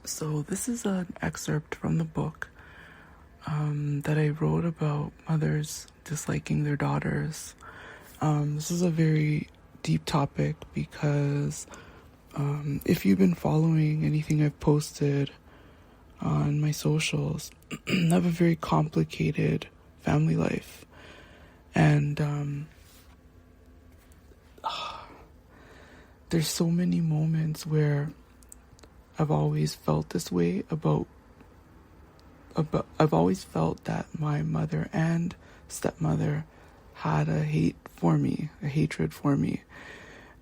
So this is an excerpt from the book that I wrote about mothers disliking their daughters. This is a very deep topic because if you've been following anything I've posted on my socials, I have a very complicated family life. And there's so many moments where I've always felt this way about I've always felt that my mother and stepmother had a hatred for me.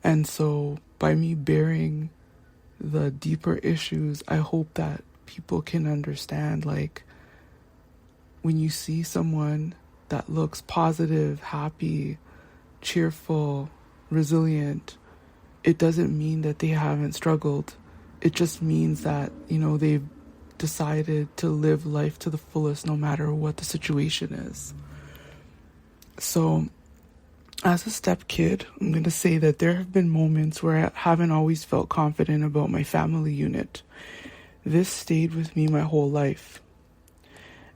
And so by me bearing the deeper issues, I hope that people can understand, like, when you see someone that looks positive, happy, cheerful, resilient, it doesn't mean that they haven't struggled. It just means that, they've decided to live life to the fullest no matter what the situation is. So, as a step kid, I'm going to say that there have been moments where I haven't always felt confident about my family unit. This stayed with me my whole life.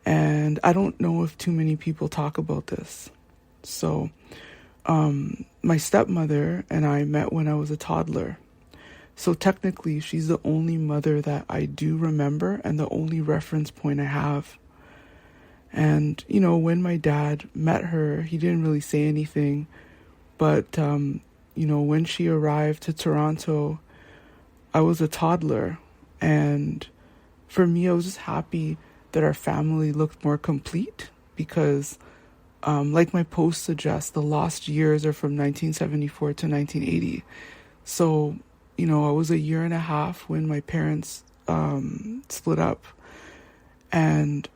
And I don't know if too many people talk about this. So, my stepmother and I met when I was a toddler. So technically, she's the only mother that I do remember and the only reference point I have. And, when my dad met her, he didn't really say anything. But, when she arrived to Toronto, I was a toddler. And for me, I was just happy that our family looked more complete because, like my post suggests, the lost years are from 1974 to 1980. So, I was a year and a half when my parents split up. And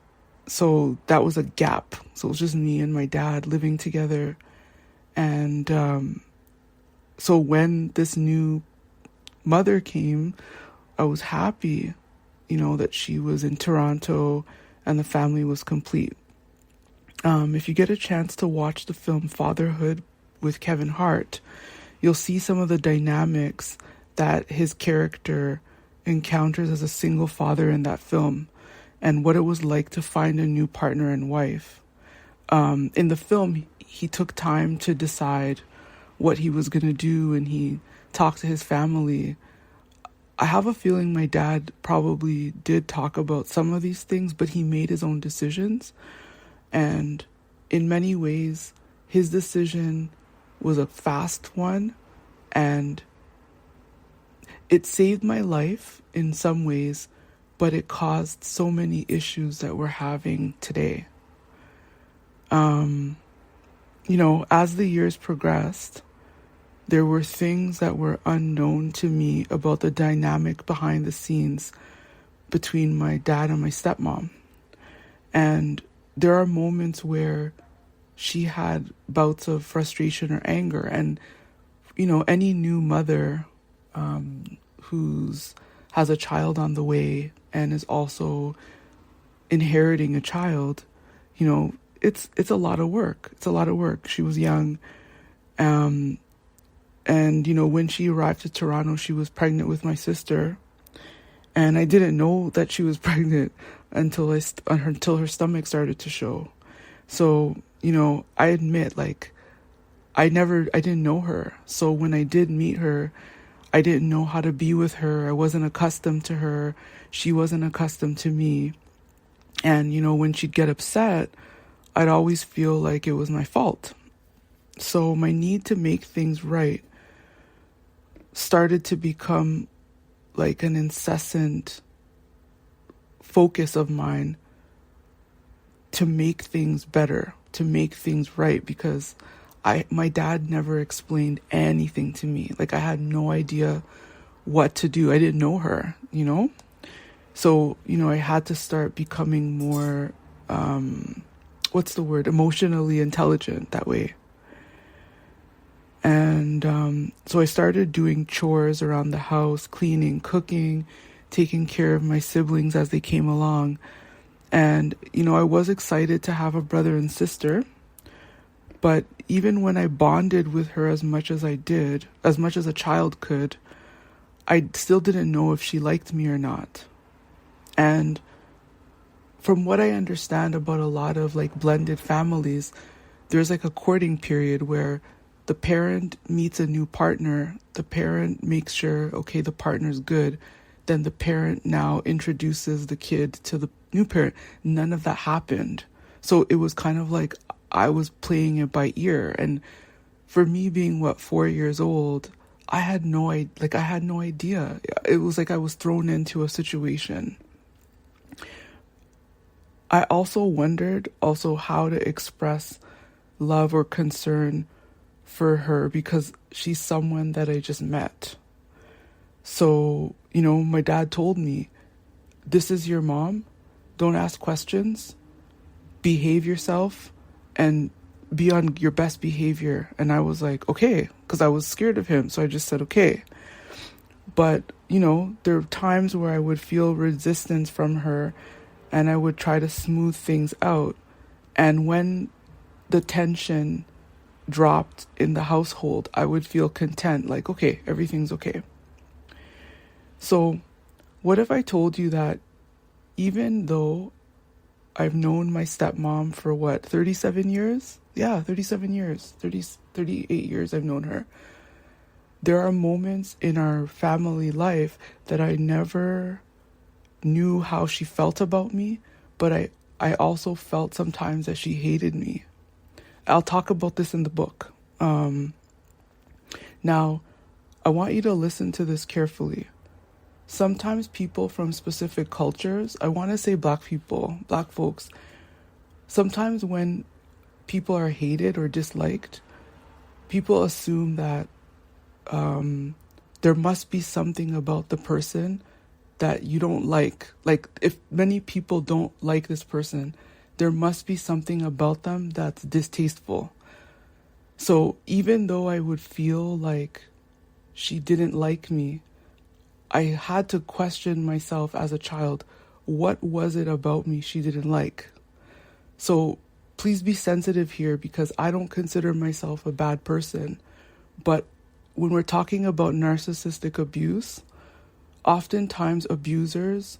so that was a gap. So it was just me and my dad living together. And so when this new mother came, I was happy, that she was in Toronto and the family was complete. If you get a chance to watch the film Fatherhood with Kevin Hart, you'll see some of the dynamics that his character encounters as a single father in that film and what it was like to find a new partner and wife. In the film, he took time to decide what he was going to do and he talked to his family. I have a feeling my dad probably did talk about some of these things, but he made his own decisions. And in many ways, his decision was a fast one, and it saved my life in some ways, but it caused so many issues that we're having today. As the years progressed, there were things that were unknown to me about the dynamic behind the scenes between my dad and my stepmom. And there are moments where she had bouts of frustration or anger. And, any new mother has a child on the way and is also inheriting a child, it's a lot of work. It's a lot of work. She was young. And, when she arrived to Toronto, she was pregnant with my sister. And I didn't know that she was pregnant until her stomach started to show. So, I admit, I didn't know her. So when I did meet her, I didn't know how to be with her. I wasn't accustomed to her. She wasn't accustomed to me. And, when she'd get upset, I'd always feel like it was my fault. So my need to make things right started to become like an incessant focus of mine to make things better, to make things right, because my dad never explained anything to me. I had no idea what to do. I didn't know her, So, I had to start becoming more, emotionally intelligent that way. And so I started doing chores around the house, cleaning, cooking, taking care of my siblings as they came along. And, I was excited to have a brother and sister. But even when I bonded with her as much as I did, as much as a child could, I still didn't know if she liked me or not. And from what I understand about a lot of like blended families, there's like a courting period where the parent meets a new partner, the parent makes sure, okay, the partner's good, then the parent now introduces the kid to the new parent. None of that happened. So it was kind of like I was playing it by ear. And for me being 4 years old, I had no idea. It was like I was thrown into a situation. I also wondered how to express love or concern for her because she's someone that I just met. So, my dad told me, this is your mom. Don't ask questions. Behave yourself and be on your best behavior. And I was like, okay, because I was scared of him. So I just said, okay. But, there are times where I would feel resistance from her and I would try to smooth things out. And when the tension dropped in the household, I would feel content, like, okay, everything's okay. So what if I told you that even though I've known my stepmom for 37 years? Yeah, 37 years, 38 years I've known her. There are moments in our family life that I never knew how she felt about me, but I also felt sometimes that she hated me. I'll talk about this in the book. Now, I want you to listen to this carefully. Sometimes people from specific cultures, I want to say black folks, sometimes when people are hated or disliked, people assume that there must be something about the person that you don't like. Like, if many people don't like this person, there must be something about them that's distasteful. So even though I would feel like she didn't like me, I had to question myself as a child. What was it about me she didn't like? So please be sensitive here because I don't consider myself a bad person. But when we're talking about narcissistic abuse, oftentimes abusers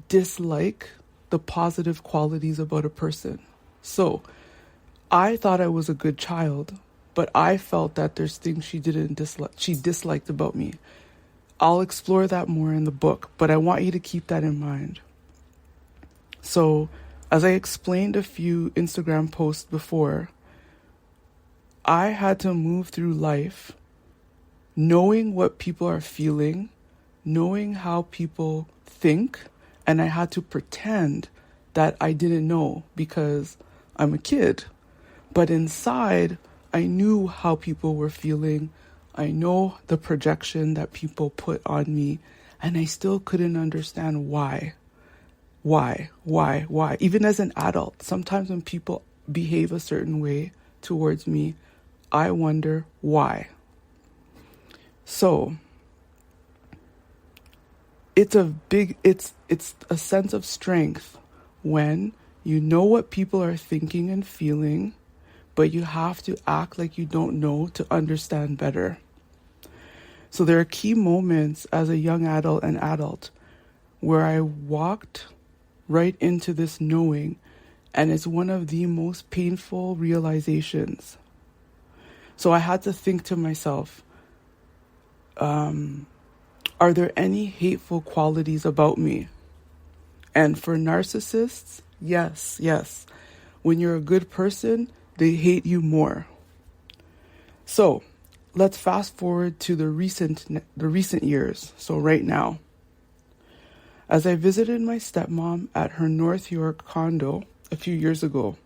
dislike the positive qualities about a person. So I thought I was a good child, but I felt that there's things she disliked about me. I'll explore that more in the book, but I want you to keep that in mind. So, as I explained a few Instagram posts before, I had to move through life knowing what people are feeling, knowing how people think, and I had to pretend that I didn't know because I'm a kid. But inside, I knew how people were feeling. I know the projection that people put on me, and I still couldn't understand why. Even as an adult, sometimes when people behave a certain way towards me, I wonder why. So, it's a sense of strength when you know what people are thinking and feeling, but you have to act like you don't know to understand better. So there are key moments as a young adult and adult where I walked right into this knowing, and it's one of the most painful realizations. So I had to think to myself, are there any hateful qualities about me? And for narcissists, yes. When you're a good person, they hate you more. So let's fast forward to the recent years. So right now, as I visited my stepmom at her North York condo a few years ago,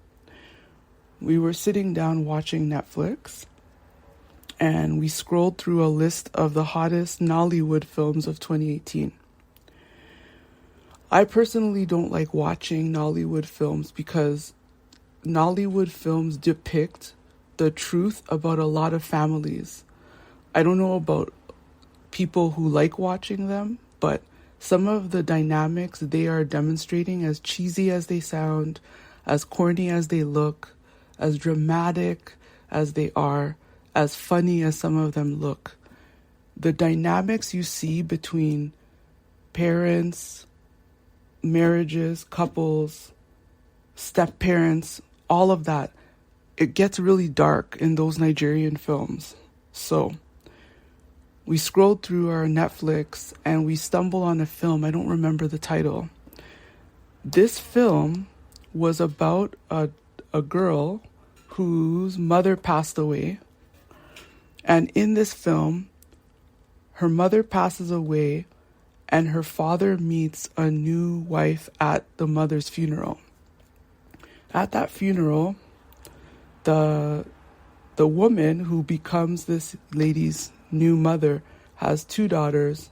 we were sitting down watching Netflix, and we scrolled through a list of the hottest Nollywood films of 2018. I personally don't like watching Nollywood films because Nollywood films depict the truth about a lot of families. I don't know about people who like watching them, but some of the dynamics they are demonstrating, as cheesy as they sound, as corny as they look, as dramatic as they are, as funny as some of them look, the dynamics you see between parents, marriages, couples, step parents, all of that. It gets really dark in those Nigerian films. So we scrolled through our Netflix and we stumbled on a film. I don't remember the title. This film was about a girl whose mother passed away. And in this film, her mother passes away and her father meets a new wife at the mother's funeral. At that funeral, the woman who becomes this lady's new mother has 2 daughters,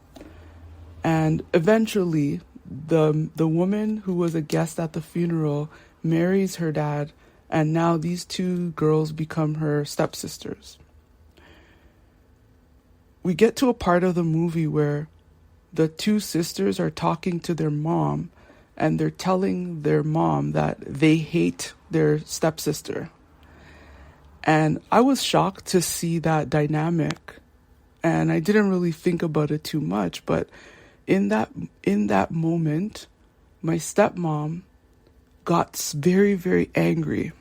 and eventually the woman who was a guest at the funeral marries her dad, and now these 2 girls become her stepsisters. We get to a part of the movie where the 2 sisters are talking to their mom, and they're telling their mom that they hate their stepsister. And I was shocked to see that dynamic, and I didn't really think about it too much, but in that moment, my stepmom got very, very angry,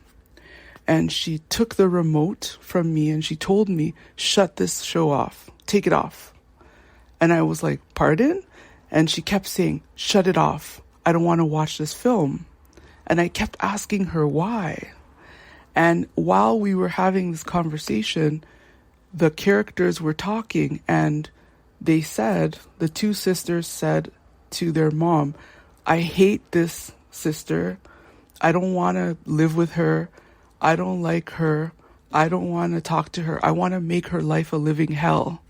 and she took the remote from me and she told me, "Shut this show off, take it off." And I was like, "Pardon?" And she kept saying, "Shut it off. I don't want to watch this film." And I kept asking her why. And while we were having this conversation, the characters were talking, and they said, the 2 sisters said to their mom, "I hate this sister. I don't want to live with her. I don't like her. I don't want to talk to her. I want to make her life a living hell."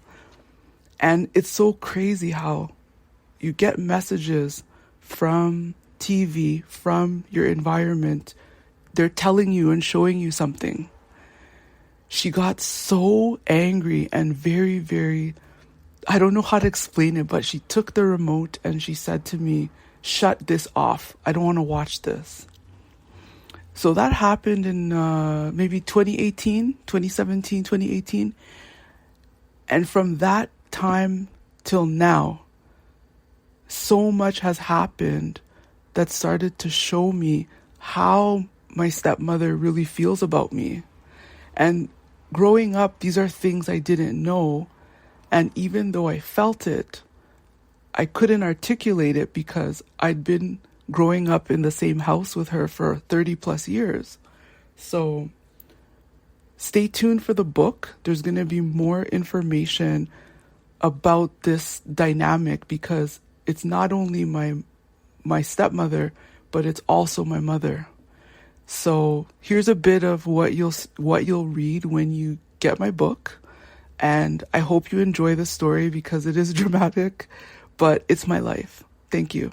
And it's so crazy how you get messages from TV, from your environment. They're telling you and showing you something. She got so angry and very, very, I don't know how to explain it, but she took the remote and she said to me, "Shut this off. I don't want to watch this." So that happened in maybe 2018, 2017, 2018. And from that time till now, so much has happened that started to show me how my stepmother really feels about me. And growing up, these are things I didn't know. And even though I felt it, I couldn't articulate it because I'd been growing up in the same house with her for 30 plus years. So stay tuned for the book. There's going to be more information about this dynamic because it's not only my stepmother, but it's also my mother. So here's a bit of what you'll read when you get my book. And I hope you enjoy the story because it is dramatic, but it's my life. Thank you.